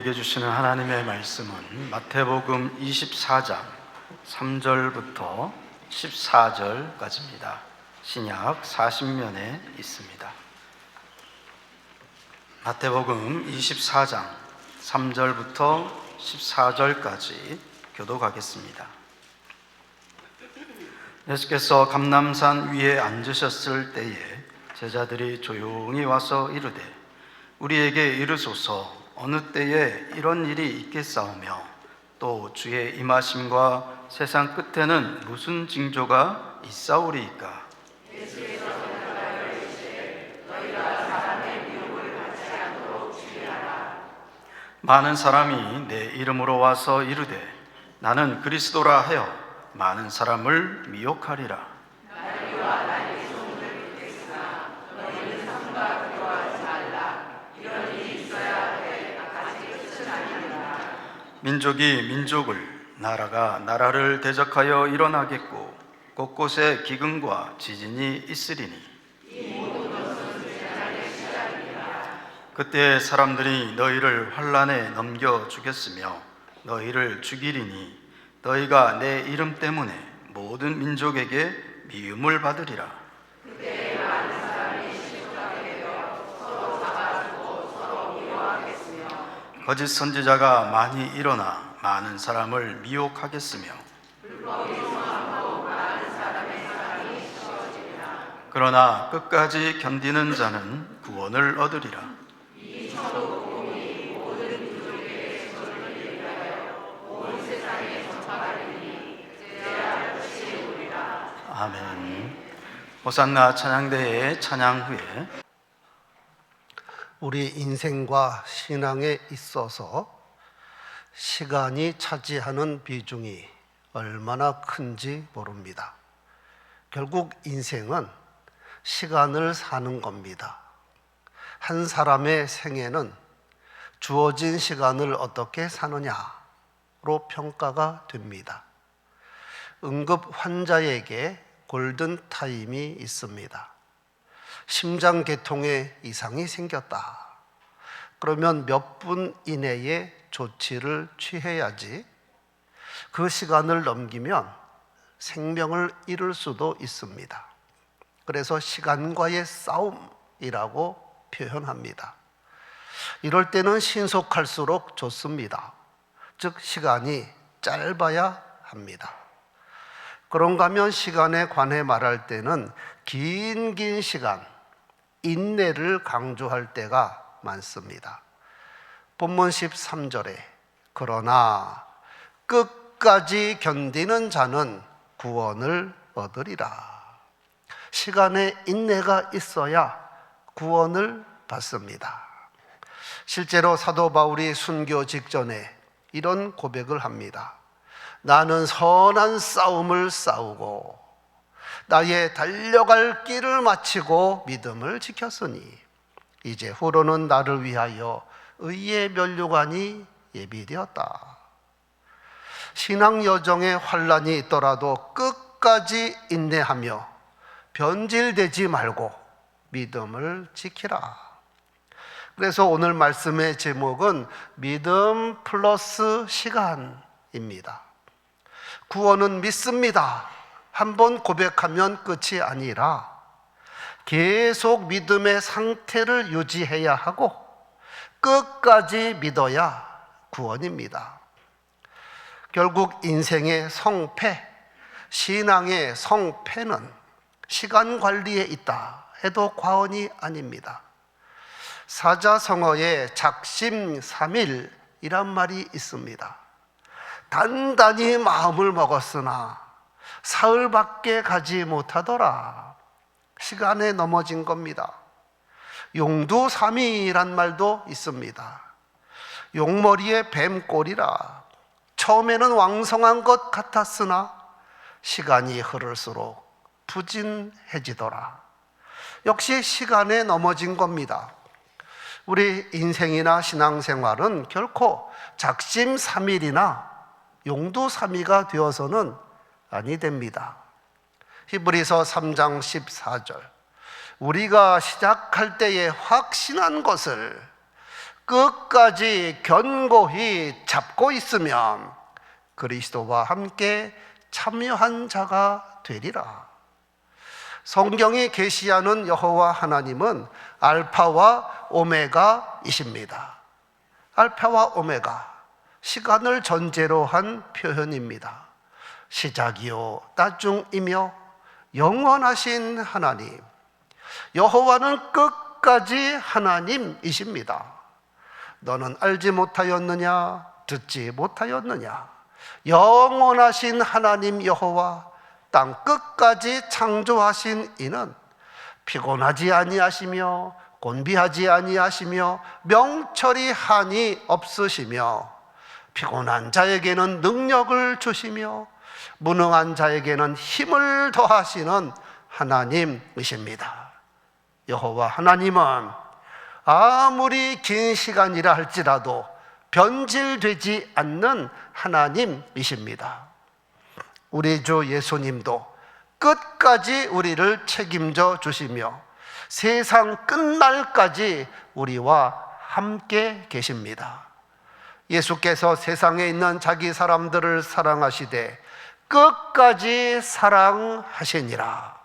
주시는 하나님의 말씀은 마태복음 24장 3절부터 14절까지입니다. 신약 40면에 있습니다. 마태복음 24장 3절부터 14절까지 교독하겠습니다. 예수께서 감람산 위에 앉으셨을 때에 제자들이 조용히 와서 이르되 우리에게 이르소서 어느 때에 이런 일이 있겠사오며 또 주의 임하심과 세상 끝에는 무슨 징조가 있사오리이까? 예수께서 대답하여 이르시되 너희가 사람의 미혹을 받지 않도록 주의하라. 많은 사람이 내 이름으로 와서 이르되 나는 그리스도라 하여 많은 사람을 미혹하리라. 나리와 나의 소문을 듣겠으나 너희는 삼가 두려워하지 말라. 이런 일이 있어야 돼 아직 끝은 아니니라. 민족이 민족을 나라가 나라를 대적하여 일어나겠고 곳곳에 기근과 지진이 있으리니 이 모든 것은 재난의 시작이니라. 그때 사람들이 너희를 환난에 넘겨 주겠으며 너희를 죽이리니 너희가 내 이름 때문에 모든 민족에게 미움을 받으리라. 그때 많은 사람이 시급하게 되어 서로 잡아주고 서로 미워하겠으며 거짓 선지자가 많이 일어나 많은 사람을 미혹하겠으며 불법이 성하고 많은 사람의 사랑이 쉬워지리라. 그러나 끝까지 견디는 자는 구원을 얻으리라. 이 천국복음이 모든 민족에게 전을 위하여 온 세상에 전파하리니 제야 끝이 오리라. 아멘. 호산나 찬양대의 찬양 후에 우리 인생과 신앙에 있어서 시간이 차지하는 비중이 얼마나 큰지 모릅니다. 결국 인생은 시간을 사는 겁니다. 한 사람의 생애는 주어진 시간을 어떻게 사느냐로 평가가 됩니다. 응급 환자에게 골든타임이 있습니다. 심장계통에 이상이 생겼다. 그러면 몇 분 이내에 조치를 취해야지 그 시간을 넘기면 생명을 잃을 수도 있습니다. 그래서 시간과의 싸움이라고 표현합니다. 이럴 때는 신속할수록 좋습니다. 즉 시간이 짧아야 합니다. 그런가 하면 시간에 관해 말할 때는 긴 시간, 인내를 강조할 때가 많습니다. 본문 13절에 그러나 끝까지 견디는 자는 구원을 얻으리라. 시간에 인내가 있어야 구원을 받습니다. 실제로 사도 바울이 순교 직전에 이런 고백을 합니다. 나는 선한 싸움을 싸우고 나의 달려갈 길을 마치고 믿음을 지켰으니 이제 후로는 나를 위하여 의의 면류관이 예비되었다. 신앙 여정에 환난이 있더라도 끝까지 인내하며 변질되지 말고 믿음을 지키라. 그래서 오늘 말씀의 제목은 믿음 플러스 시간입니다. 구원은 믿습니다. 한번 고백하면 끝이 아니라 계속 믿음의 상태를 유지해야 하고 끝까지 믿어야 구원입니다. 결국 인생의 성패, 신앙의 성패는 시간 관리에 있다 해도 과언이 아닙니다. 사자성어에 작심삼일이란 말이 있습니다. 단단히 마음을 먹었으나 사흘밖에 가지 못하더라. 시간에 넘어진 겁니다. 용두삼이란 말도 있습니다. 용머리에 뱀꼴이라. 처음에는 왕성한 것 같았으나 시간이 흐를수록 부진해지더라. 역시 시간에 넘어진 겁니다. 우리 인생이나 신앙생활은 결코 작심삼일이나 용두삼이가 되어서는 아니 됩니다. 히브리서 3장 14절 우리가 시작할 때에 확신한 것을 끝까지 견고히 잡고 있으면 그리스도와 함께 참여한 자가 되리라. 성경이 계시하는 여호와 하나님은 알파와 오메가이십니다. 알파와 오메가, 시간을 전제로 한 표현입니다. 시작이요 나중이며 영원하신 하나님, 여호와는 끝까지 하나님이십니다. 너는 알지 못하였느냐? 듣지 못하였느냐? 영원하신 하나님 여호와, 땅 끝까지 창조하신 이는 피곤하지 아니하시며 곤비하지 아니하시며 명철이 한이 없으시며 피곤한 자에게는 능력을 주시며 무능한 자에게는 힘을 더하시는 하나님이십니다. 여호와 하나님은 아무리 긴 시간이라 할지라도 변질되지 않는 하나님이십니다. 우리 주 예수님도 끝까지 우리를 책임져 주시며 세상 끝날까지 우리와 함께 계십니다. 예수께서 세상에 있는 자기 사람들을 사랑하시되 끝까지 사랑하시니라.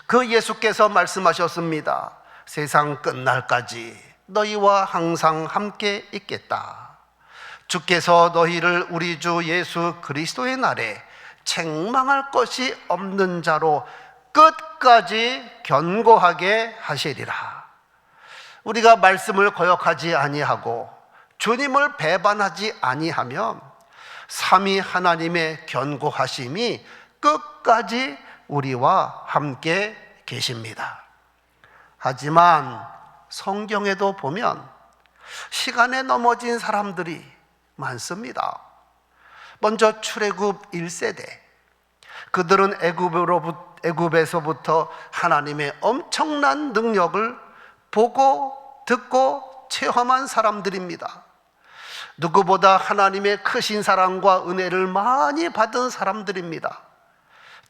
그 예수께서 말씀하셨습니다. 세상 끝날까지 너희와 항상 함께 있겠다. 주께서 너희를 우리 주 예수 그리스도의 날에 책망할 것이 없는 자로 끝까지 견고하게 하시리라. 우리가 말씀을 거역하지 아니하고 주님을 배반하지 아니하면 삼위 하나님의 견고하심이 끝까지 우리와 함께 계십니다. 하지만 성경에도 보면 시간에 넘어진 사람들이 많습니다. 먼저 출애굽 1세대, 그들은 애굽에서부터 하나님의 엄청난 능력을 보고 듣고 체험한 사람들입니다. 누구보다 하나님의 크신 사랑과 은혜를 많이 받은 사람들입니다.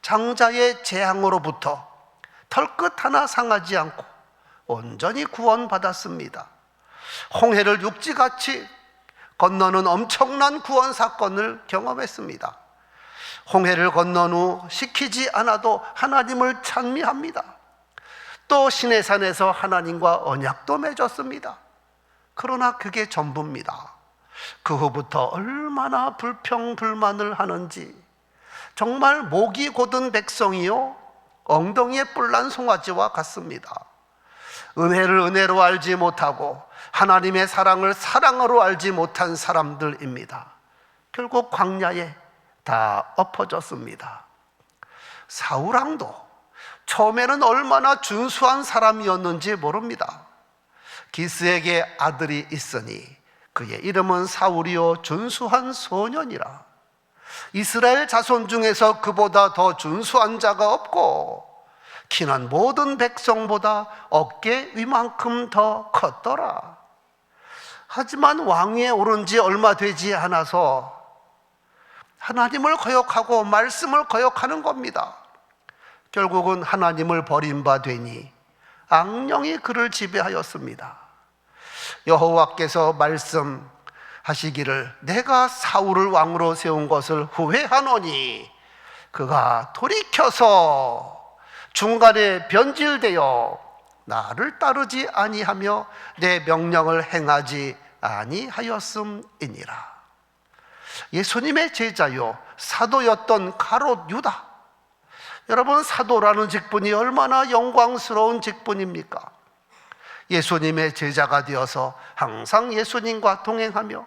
장자의 재앙으로부터 털끝 하나 상하지 않고 온전히 구원받았습니다. 홍해를 육지같이 건너는 엄청난 구원 사건을 경험했습니다. 홍해를 건넌 후 시키지 않아도 하나님을 찬미합니다. 또 시내산에서 하나님과 언약도 맺었습니다. 그러나 그게 전부입니다. 그 후부터 얼마나 불평불만을 하는지, 정말 목이 곧은 백성이요 엉덩이에 뿔난 송아지와 같습니다. 은혜를 은혜로 알지 못하고 하나님의 사랑을 사랑으로 알지 못한 사람들입니다. 결국 광야에 다 엎어졌습니다. 사울왕도 처음에는 얼마나 준수한 사람이었는지 모릅니다. 기스에게 아들이 있으니 그의 이름은 사울이요 준수한 소년이라. 이스라엘 자손 중에서 그보다 더 준수한 자가 없고 키는 모든 백성보다 어깨 위만큼 더 컸더라. 하지만 왕위에 오른 지 얼마 되지 않아서 하나님을 거역하고 말씀을 거역하는 겁니다. 결국은 하나님을 버린 바 되니 악령이 그를 지배하였습니다. 여호와께서 말씀하시기를 내가 사울을 왕으로 세운 것을 후회하노니 그가 돌이켜서 중간에 변질되어 나를 따르지 아니하며 내 명령을 행하지 아니하였음이니라. 예수님의 제자요 사도였던 가롯 유다. 여러분, 사도라는 직분이 얼마나 영광스러운 직분입니까? 예수님의 제자가 되어서 항상 예수님과 동행하며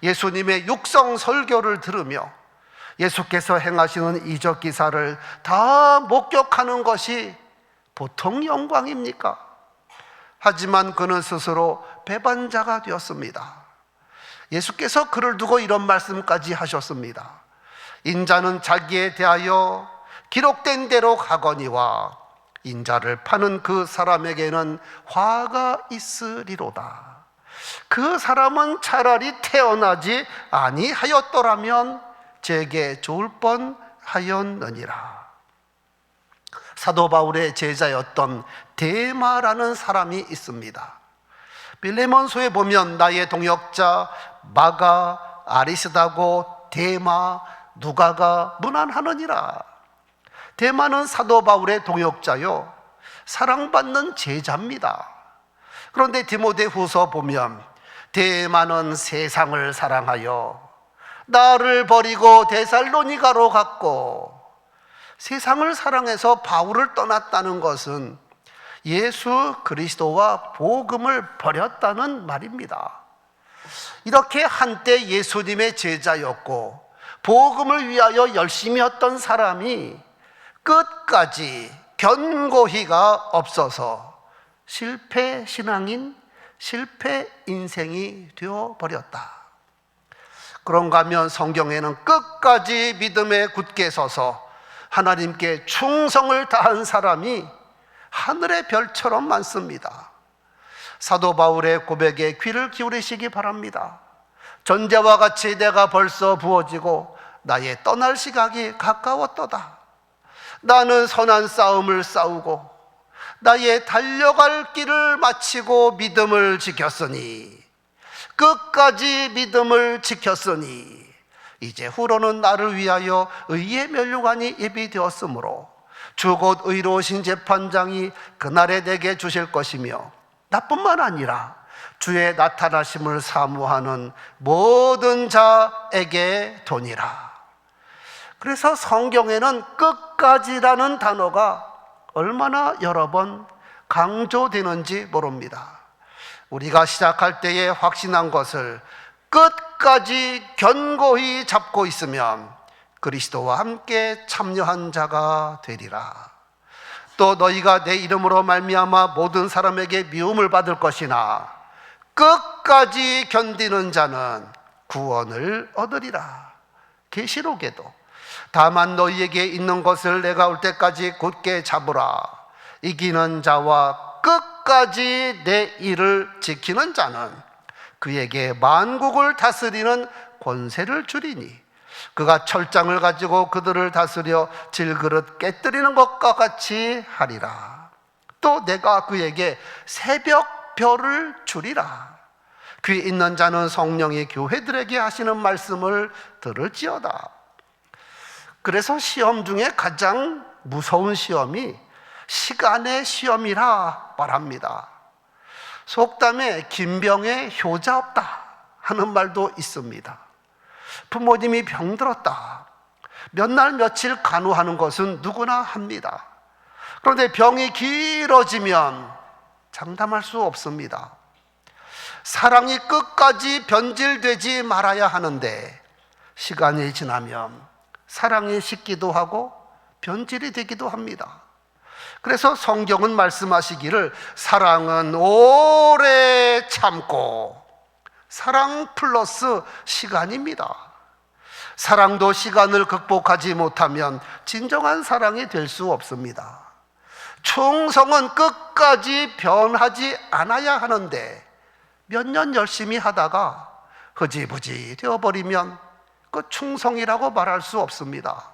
예수님의 육성 설교를 들으며 예수께서 행하시는 이적 기사를 다 목격하는 것이 보통 영광입니까? 하지만 그는 스스로 배반자가 되었습니다. 예수께서 그를 두고 이런 말씀까지 하셨습니다. 인자는 자기에 대하여 기록된 대로 가거니와 인자를 파는 그 사람에게는 화가 있으리로다. 그 사람은 차라리 태어나지 아니하였더라면 제게 좋을 뻔하였느니라. 사도 바울의 제자였던 데마라는 사람이 있습니다. 빌레몬서에 보면 나의 동역자 마가, 아리스다고, 데마, 누가가 문안하느니라. 데마는 사도 바울의 동역자요, 사랑받는 제자입니다. 그런데 디모데후서 보면 데마는 세상을 사랑하여 나를 버리고 데살로니가로 갔고, 세상을 사랑해서 바울을 떠났다는 것은 예수 그리스도와 복음을 버렸다는 말입니다. 이렇게 한때 예수님의 제자였고 복음을 위하여 열심히 했던 사람이 끝까지 견고히가 없어서 실패 신앙인, 실패 인생이 되어버렸다. 그런가 하면 성경에는 끝까지 믿음에 굳게 서서 하나님께 충성을 다한 사람이 하늘의 별처럼 많습니다. 사도 바울의 고백에 귀를 기울이시기 바랍니다. 전제와 같이 내가 벌써 부어지고 나의 떠날 시각이 가까웠도다. 나는 선한 싸움을 싸우고 나의 달려갈 길을 마치고 믿음을 지켰으니, 끝까지 믿음을 지켰으니 이제 후로는 나를 위하여 의의 면류관이 예비되었으므로 주 곧 의로우신 재판장이 그날에 내게 주실 것이며, 나뿐만 아니라 주의 나타나심을 사모하는 모든 자에게 도니라. 그래서 성경에는 끝까지라는 단어가 얼마나 여러 번 강조되는지 모릅니다. 우리가 시작할 때에 확신한 것을 끝까지 견고히 잡고 있으면 그리스도와 함께 참여한 자가 되리라. 또 너희가 내 이름으로 말미암아 모든 사람에게 미움을 받을 것이나 끝까지 견디는 자는 구원을 얻으리라. 계시록에도 다만 너희에게 있는 것을 내가 올 때까지 굳게 잡으라. 이기는 자와 끝까지 내 일을 지키는 자는 그에게 만국을 다스리는 권세를 주리니 그가 철장을 가지고 그들을 다스려 질그릇 깨뜨리는 것과 같이 하리라. 또 내가 그에게 새벽별을 주리라. 귀 있는 자는 성령이 교회들에게 하시는 말씀을 들을지어다. 그래서 시험 중에 가장 무서운 시험이 시간의 시험이라 말합니다. 속담에 김병에 효자 없다 하는 말도 있습니다. 부모님이 병들었다, 몇 날 며칠 간호하는 것은 누구나 합니다. 그런데 병이 길어지면 장담할 수 없습니다. 사랑이 끝까지 변질되지 말아야 하는데 시간이 지나면 사랑이 식기도 하고 변질이 되기도 합니다. 그래서 성경은 말씀하시기를 사랑은 오래 참고, 사랑 플러스 시간입니다. 사랑도 시간을 극복하지 못하면 진정한 사랑이 될 수 없습니다. 충성은 끝까지 변하지 않아야 하는데 몇 년 열심히 하다가 흐지부지 되어버리면 그 충성이라고 말할 수 없습니다.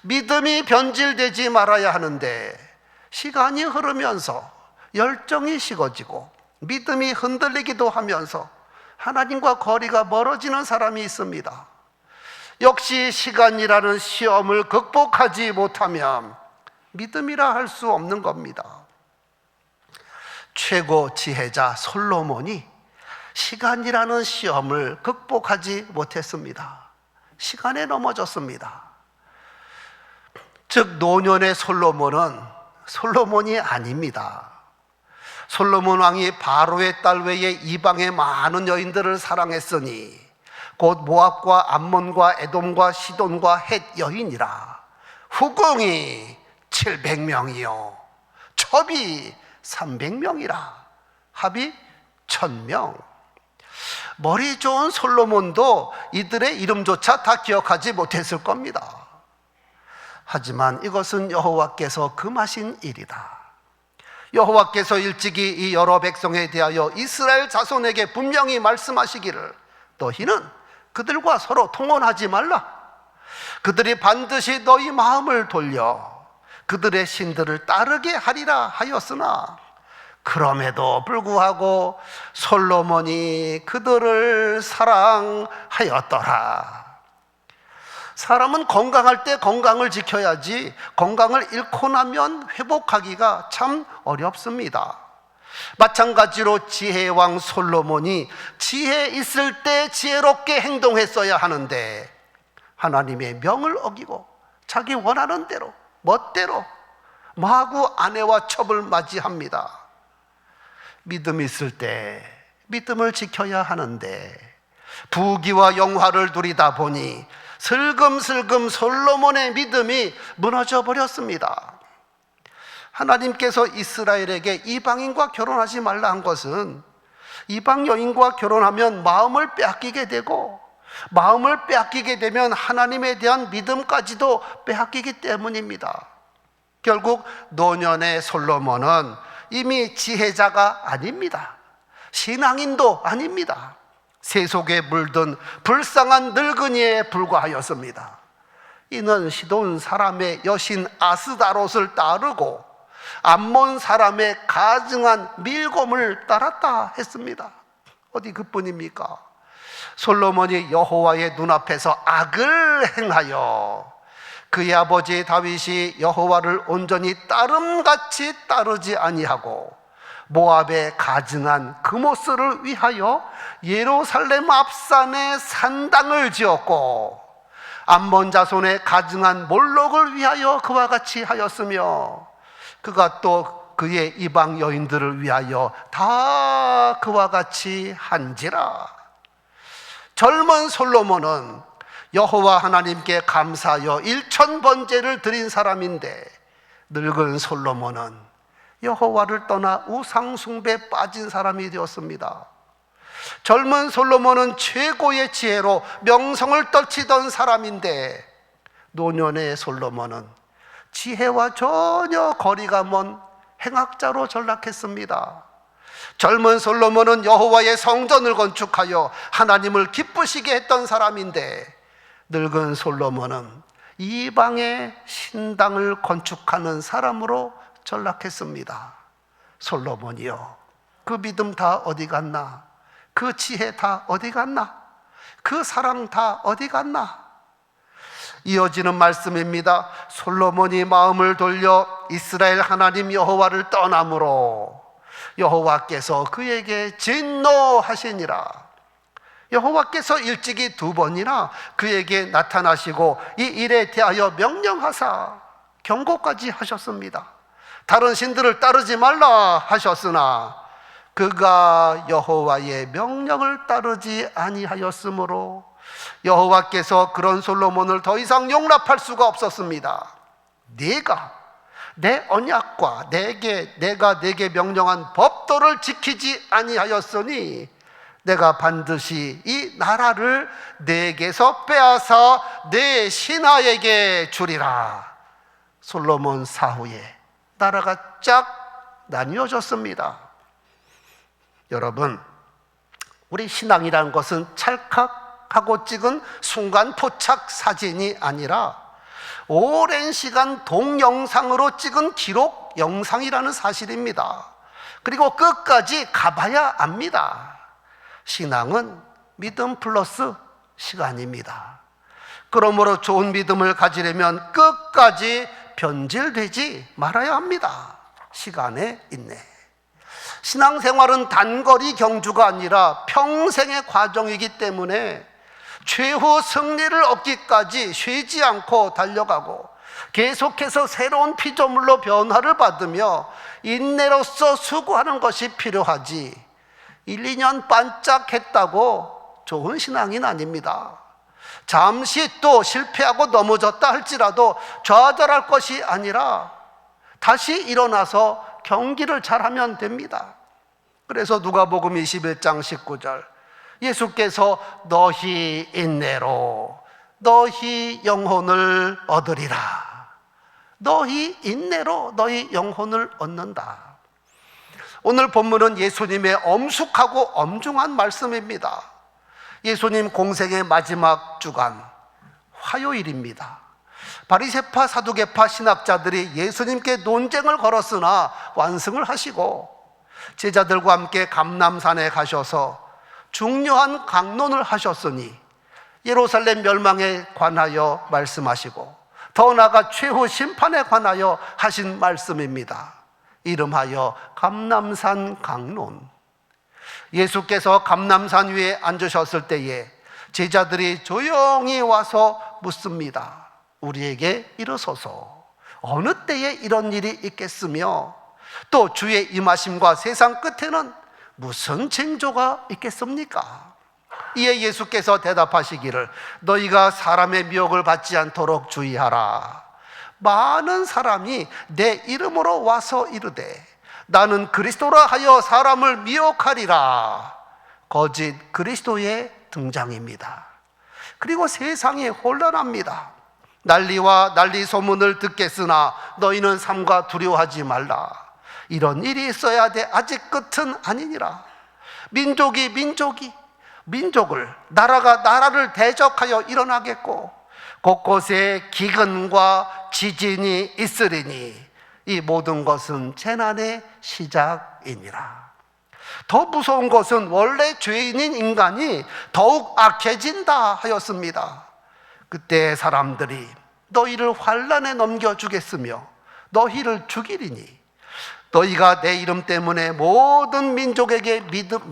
믿음이 변질되지 말아야 하는데 시간이 흐르면서 열정이 식어지고 믿음이 흔들리기도 하면서 하나님과 거리가 멀어지는 사람이 있습니다. 역시 시간이라는 시험을 극복하지 못하면 믿음이라 할 수 없는 겁니다. 최고 지혜자 솔로몬이 시간이라는 시험을 극복하지 못했습니다. 시간에 넘어졌습니다. 즉 노년의 솔로몬은 솔로몬이 아닙니다. 솔로몬 왕이 바로의 딸 외에 이방의 많은 여인들을 사랑했으니 곧 모압과 암몬과 에돔과 시돈과 헷 여인이라. 후궁이 700명이요 첩이 300명이라. 합이 1000명. 머리 좋은 솔로몬도 이들의 이름조차 다 기억하지 못했을 겁니다. 하지만 이것은 여호와께서 금하신 일이다. 여호와께서 일찍이 이 여러 백성에 대하여 이스라엘 자손에게 분명히 말씀하시기를 너희는 그들과 서로 통혼하지 말라. 그들이 반드시 너희 마음을 돌려 그들의 신들을 따르게 하리라 하였으나 그럼에도 불구하고 솔로몬이 그들을 사랑하였더라. 사람은 건강할 때 건강을 지켜야지 건강을 잃고 나면 회복하기가 참 어렵습니다. 마찬가지로 지혜왕 솔로몬이 지혜 있을 때 지혜롭게 행동했어야 하는데 하나님의 명을 어기고 자기 원하는 대로 멋대로 마구 아내와 첩을 맞이합니다. 믿음 있을 때 믿음을 지켜야 하는데 부귀와 영화를 누리다 보니 슬금슬금 솔로몬의 믿음이 무너져 버렸습니다. 하나님께서 이스라엘에게 이방인과 결혼하지 말라 한 것은 이방 여인과 결혼하면 마음을 빼앗기게 되고 마음을 빼앗기게 되면 하나님에 대한 믿음까지도 빼앗기기 때문입니다. 결국 노년의 솔로몬은 이미 지혜자가 아닙니다. 신앙인도 아닙니다. 세속에 물든 불쌍한 늙은이에 불과하였습니다. 이는 시돈 사람의 여신 아스다롯을 따르고 암몬 사람의 가증한 밀곰을 따랐다 했습니다. 어디 그뿐입니까? 솔로몬이 여호와의 눈앞에서 악을 행하여 그의 아버지 다윗이 여호와를 온전히 따름같이 따르지 아니하고 모압의 가증한 그모스를 위하여 예루살렘 앞산에 산당을 지었고 암몬 자손의 가증한 몰록을 위하여 그와 같이 하였으며 그가 또 그의 이방 여인들을 위하여 다 그와 같이 한지라. 젊은 솔로몬은 여호와 하나님께 감사하여 1000번제를 드린 사람인데 늙은 솔로몬은 여호와를 떠나 우상 숭배에 빠진 사람이 되었습니다. 젊은 솔로몬은 최고의 지혜로 명성을 떨치던 사람인데 노년의 솔로몬은 지혜와 전혀 거리가 먼 행악자로 전락했습니다. 젊은 솔로몬은 여호와의 성전을 건축하여 하나님을 기쁘시게 했던 사람인데 늙은 솔로몬은 이방의 신당을 건축하는 사람으로 전락했습니다. 솔로몬이요, 그 믿음 다 어디 갔나? 그 지혜 다 어디 갔나? 그 사랑 다 어디 갔나? 이어지는 말씀입니다. 솔로몬이 마음을 돌려 이스라엘 하나님 여호와를 떠남으로 여호와께서 그에게 진노하시니라. 여호와께서 일찍이 2번이나 그에게 나타나시고 이 일에 대하여 명령하사 경고까지 하셨습니다. 다른 신들을 따르지 말라 하셨으나 그가 여호와의 명령을 따르지 아니하였으므로 여호와께서 그런 솔로몬을 더 이상 용납할 수가 없었습니다. 네가 내 언약과 내가 네게 명령한 법도를 지키지 아니하였으니 내가 반드시 이 나라를 네게서 빼앗아 내 신하에게 주리라. 솔로몬 사후에 나라가 쫙 나뉘어졌습니다. 여러분, 우리 신앙이라는 것은 찰칵하고 찍은 순간 포착 사진이 아니라 오랜 시간 동영상으로 찍은 기록 영상이라는 사실입니다. 그리고 끝까지 가봐야 압니다. 신앙은 믿음 플러스 시간입니다. 그러므로 좋은 믿음을 가지려면 끝까지 변질되지 말아야 합니다. 시간에 있네. 신앙생활은 단거리 경주가 아니라 평생의 과정이기 때문에 최후 승리를 얻기까지 쉬지 않고 달려가고 계속해서 새로운 피조물로 변화를 받으며 인내로서 수고하는 것이 필요하지 1, 2년 반짝했다고 좋은 신앙인 아닙니다. 잠시 또 실패하고 넘어졌다 할지라도 좌절할 것이 아니라 다시 일어나서 경기를 잘하면 됩니다. 그래서 누가복음 21장 19절 예수께서 너희 인내로 너희 영혼을 얻으리라. 너희 인내로 너희 영혼을 얻는다. 오늘 본문은 예수님의 엄숙하고 엄중한 말씀입니다. 예수님 공생의 마지막 주간 화요일입니다. 바리새파 사두개파 신학자들이 예수님께 논쟁을 걸었으나 완승을 하시고 제자들과 함께 감람산에 가셔서 중요한 강론을 하셨으니 예루살렘 멸망에 관하여 말씀하시고 더 나아가 최후 심판에 관하여 하신 말씀입니다. 이름하여 감람산 강론. 예수께서 감람산 위에 앉으셨을 때에 제자들이 조용히 와서 묻습니다. 우리에게 이르소서 어느 때에 이런 일이 있겠으며 또 주의 임하심과 세상 끝에는 무슨 징조가 있겠습니까? 이에 예수께서 대답하시기를 너희가 사람의 미혹을 받지 않도록 주의하라. 많은 사람이 내 이름으로 와서 이르되 나는 그리스도라 하여 사람을 미혹하리라. 거짓 그리스도의 등장입니다. 그리고 세상이 혼란합니다. 난리와 난리 소문을 듣겠으나 너희는 삼가 두려워하지 말라. 이런 일이 있어야 돼. 아직 끝은 아니니라. 민족을, 나라가 나라를 대적하여 일어나겠고 곳곳에 기근과 지진이 있으리니 이 모든 것은 재난의 시작이니라. 더 무서운 것은 원래 죄인인 인간이 더욱 악해진다 하였습니다. 그때 사람들이 너희를 환난에 넘겨주겠으며 너희를 죽이리니 너희가 내 이름 때문에 모든 민족에게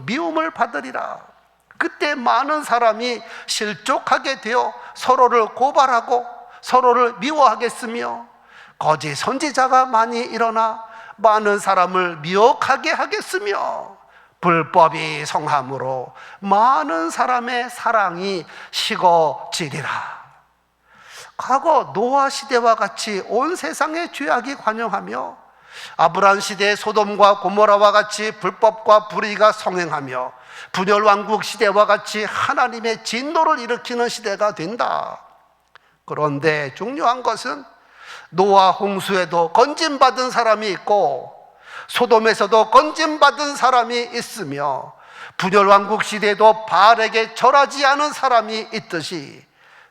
미움을 받으리라. 그때 많은 사람이 실족하게 되어 서로를 고발하고 서로를 미워하겠으며 거짓 선지자가 많이 일어나 많은 사람을 미혹하게 하겠으며 불법이 성함으로 많은 사람의 사랑이 식어지리라. 과거 노아 시대와 같이 온 세상의 죄악이 관영하며 아브라함 시대의 소돔과 고모라와 같이 불법과 불의가 성행하며 분열왕국 시대와 같이 하나님의 진노를 일으키는 시대가 된다. 그런데 중요한 것은 노아 홍수에도 건짐받은 사람이 있고 소돔에서도 건짐받은 사람이 있으며 분열왕국 시대에도 바알에게 절하지 않은 사람이 있듯이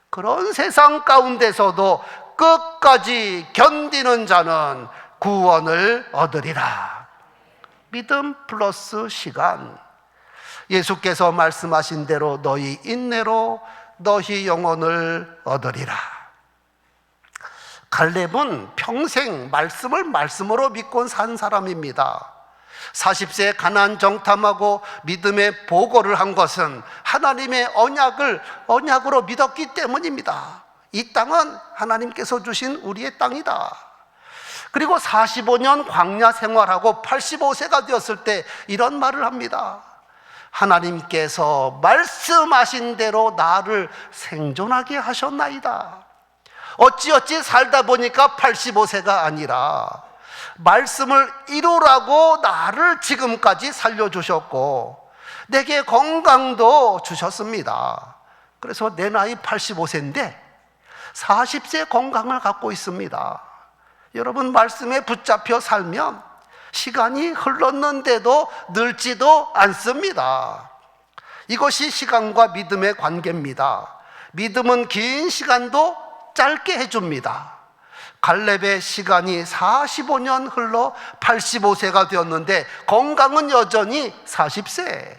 그런 세상 가운데서도 끝까지 견디는 자는 구원을 얻으리라. 믿음 플러스 시간. 예수께서 말씀하신 대로 너희 인내로 너희 영혼을 얻으리라. 갈렙은 평생 말씀을 말씀으로 믿고 산 사람입니다. 40세에 가나안 정탐하고 믿음의 보고를 한 것은 하나님의 언약으로 믿었기 때문입니다. 이 땅은 하나님께서 주신 우리의 땅이다. 그리고 45년 광야 생활하고 85세가 되었을 때 이런 말을 합니다. 하나님께서 말씀하신 대로 나를 생존하게 하셨나이다. 어찌어찌 살다 보니까 85세가 아니라 말씀을 이루라고 나를 지금까지 살려주셨고 내게 건강도 주셨습니다. 그래서 내 나이 85세인데 40세 건강을 갖고 있습니다. 여러분, 말씀에 붙잡혀 살면 시간이 흘렀는데도 늙지도 않습니다. 이것이 시간과 믿음의 관계입니다. 믿음은 긴 시간도 짧게 해줍니다. 갈렙의 시간이 45년 흘러 85세가 되었는데 건강은 여전히 40세.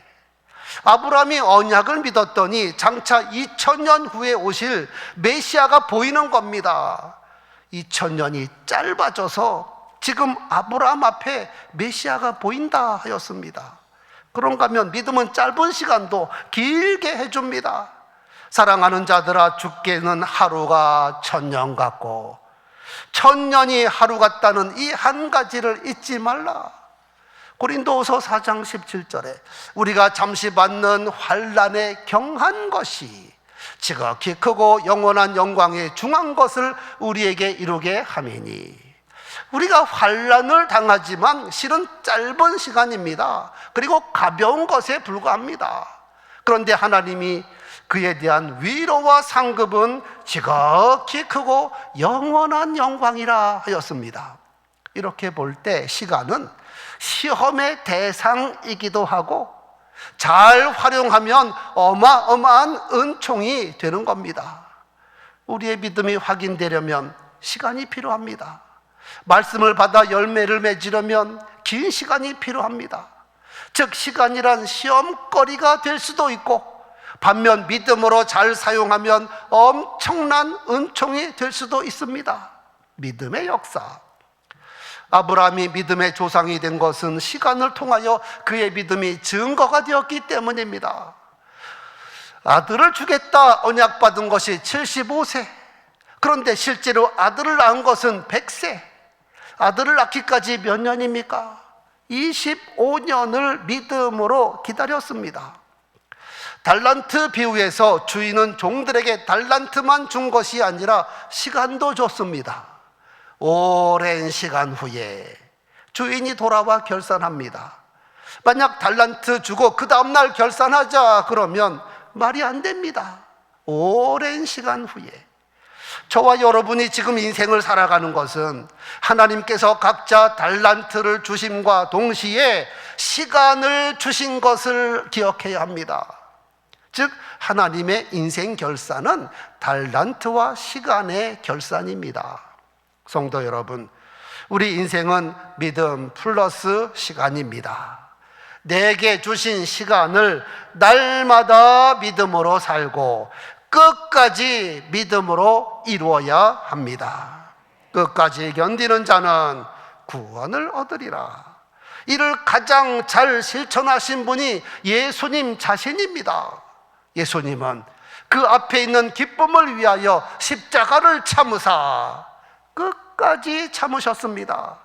아브라함이 언약을 믿었더니 장차 2000년 후에 오실 메시아가 보이는 겁니다. 2000년이 짧아져서 지금 아브라함 앞에 메시아가 보인다 하였습니다. 그런가 하면 믿음은 짧은 시간도 길게 해줍니다. 사랑하는 자들아, 죽게는 하루가 1000년 같고 1000년이 하루 같다는 이 한 가지를 잊지 말라. 고린도후서 4장 17절에 우리가 잠시 받는 환난에 경한 것이 지극히 크고 영원한 영광에 중한 것을 우리에게 이루게 함이니. 우리가 환난을 당하지만 실은 짧은 시간입니다. 그리고 가벼운 것에 불과합니다. 그런데 하나님이 그에 대한 위로와 상급은 지극히 크고 영원한 영광이라 하였습니다. 이렇게 볼 때 시간은 시험의 대상이기도 하고 잘 활용하면 어마어마한 은총이 되는 겁니다. 우리의 믿음이 확인되려면 시간이 필요합니다. 말씀을 받아 열매를 맺으려면 긴 시간이 필요합니다. 즉 시간이란 시험거리가 될 수도 있고, 반면 믿음으로 잘 사용하면 엄청난 은총이 될 수도 있습니다. 믿음의 역사. 아브라함이 믿음의 조상이 된 것은 시간을 통하여 그의 믿음이 증거가 되었기 때문입니다. 아들을 주겠다 언약받은 것이 75세. 그런데 실제로 아들을 낳은 것은 100세. 아들을 낳기까지 몇 년입니까? 25년을 믿음으로 기다렸습니다. 달란트 비유에서 주인은 종들에게 달란트만 준 것이 아니라 시간도 줬습니다. 오랜 시간 후에 주인이 돌아와 결산합니다. 만약 달란트 주고 그 다음날 결산하자 그러면 말이 안 됩니다. 오랜 시간 후에. 저와 여러분이 지금 인생을 살아가는 것은 하나님께서 각자 달란트를 주심과 동시에 시간을 주신 것을 기억해야 합니다. 즉 하나님의 인생 결산은 달란트와 시간의 결산입니다. 성도 여러분, 우리 인생은 믿음 플러스 시간입니다. 내게 주신 시간을 날마다 믿음으로 살고 끝까지 믿음으로 이루어야 합니다. 끝까지 견디는 자는 구원을 얻으리라. 이를 가장 잘 실천하신 분이 예수님 자신입니다. 예수님은 그 앞에 있는 기쁨을 위하여 십자가를 참으사 끝까지 참으셨습니다.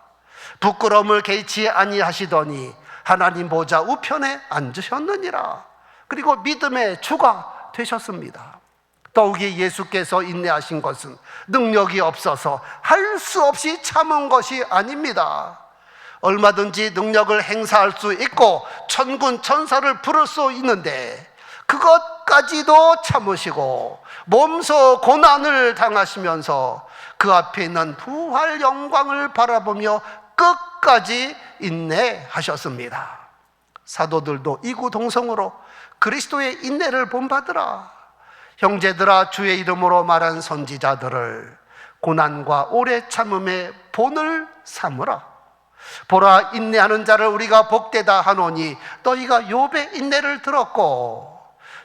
부끄러움을 개의치 아니하시더니 하나님 보좌 우편에 앉으셨느니라. 그리고 믿음의 주가 되셨습니다. 더욱이 예수께서 인내하신 것은 능력이 없어서 할 수 없이 참은 것이 아닙니다. 얼마든지 능력을 행사할 수 있고 천군 천사를 부를 수 있는데 그것까지도 참으시고 몸소 고난을 당하시면서 그 앞에 있는 부활 영광을 바라보며 끝까지 인내하셨습니다. 사도들도 이구동성으로 그리스도의 인내를 본받으라. 형제들아, 주의 이름으로 말한 선지자들을 고난과 오래 참음의 본을 삼으라. 보라, 인내하는 자를 우리가 복되다 하노니 너희가 욥의 인내를 들었고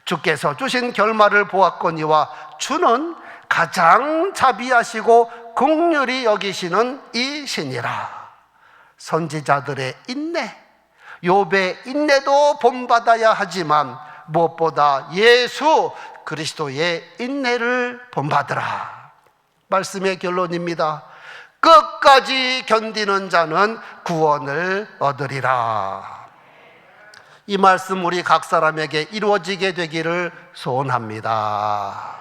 주께서 주신 결말을 보았거니와 주는 가장 자비하시고 긍휼히 여기시는 이시니라. 선지자들의 인내, 욥의 인내도 본받아야 하지만 무엇보다 예수 그리스도의 인내를 본받으라. 말씀의 결론입니다. 끝까지 견디는 자는 구원을 얻으리라. 이 말씀 우리 각 사람에게 이루어지게 되기를 소원합니다.